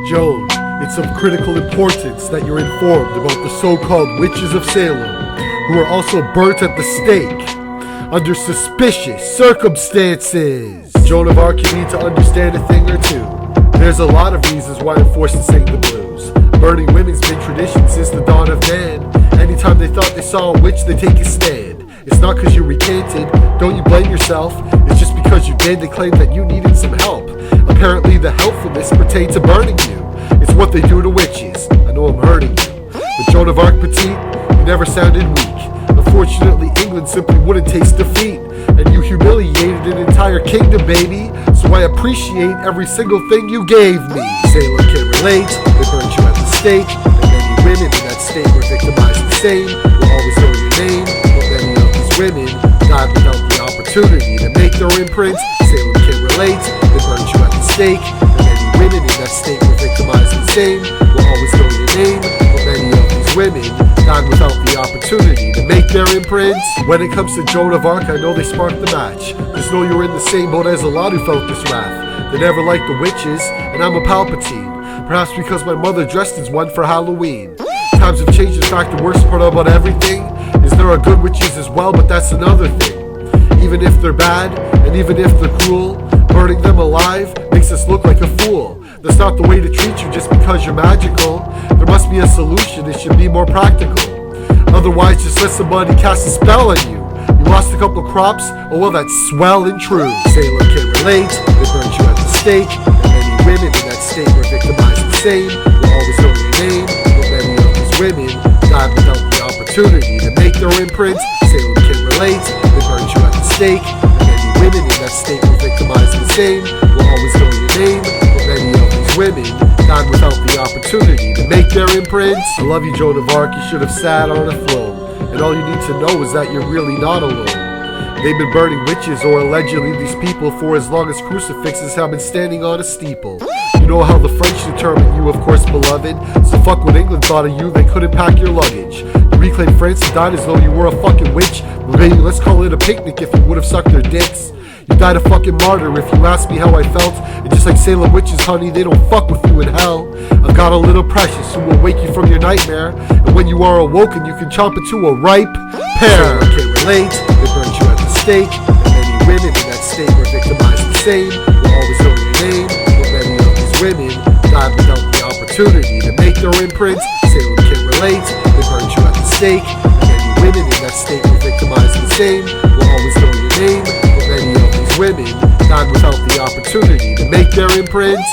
Joan, it's of critical importance that you're informed about the so-called witches of Salem, who are also burnt at the stake under suspicious circumstances. Joan of Arc, you need to understand a thing or two. There's a lot of reasons why I'm forced to sing the blues. Burning women's been tradition since the dawn of man. Anytime they thought they saw a witch, they take a stand. It's not cause you recanted, don't you blame yourself. It's just because you did, they claimed that you needed some help. Apparently the helpfulness pertained to burning you. It's what they do to witches. I know I'm hurting you. But Joan of Arc, petite, you never sounded weak. Unfortunately, England simply wouldn't taste defeat. And you humiliated an entire kingdom, baby. So I appreciate every single thing you gave me. Salem can relate, they burned you at the stake. And many women in that state were victimized the same. We'll always know your name, but many of these women died without the opportunity to make their imprint. Salem can relate, they burned you at the stake. And many women in that state were victimized the same. We'll always know your name, but many of these women died without the opportunity to make their imprints. When it comes to Joan of Arc, I know they sparked the match. Just know you're in the same boat as a lot who felt this wrath. They never liked the witches, and I'm a Palpatine. Perhaps because my mother dressed as one for Halloween. Times have changed, in fact the worst part about everything is there are good witches as well, but that's another thing. Even if they're bad, and even if they're cruel, burning them alive makes us look like a fool. That's not the way to treat you just because you're magical. There must be a solution, it should be more practical. Otherwise, just let somebody cast a spell on you. You lost a couple crops, oh well that's swell and true. Salem can relate, they burned you at the stake. And many women in that state were victimized the same. We'll always know your name, but many of these women died without the opportunity to make their imprint. Salem can relate, they burned you at the stake. And many women in that state were victimized the same. We'll always know your name, but many of these women died without the opportunity to make their imprints. I love you, Joan of Arc, you should have sat on a throne. And all you need to know is that you're really not alone. They've been burning witches, or allegedly these people, for as long as crucifixes have been standing on a steeple. You know how the French determined you, of course, beloved. So fuck what England thought of you, they couldn't pack your luggage. You reclaimed France and died as though you were a fucking witch. But baby, let's call it a picnic if you would have sucked their dicks. You died a fucking martyr if you ask me how I felt. And just like Salem witches, honey, they don't fuck with you in hell. I've got a little precious who will wake you from your nightmare. And when you are awoken, you can chomp into a ripe pear. Salem can relate, they burned you at the stake. And many women in that state were victimized the same. We'll always know your name, but many of these women died without the opportunity to make their imprints. Salem can relate, they burned you at the stake. And many women in that state were victimized the same. We'll always know your name, but many of these women died without the opportunity to make their imprints.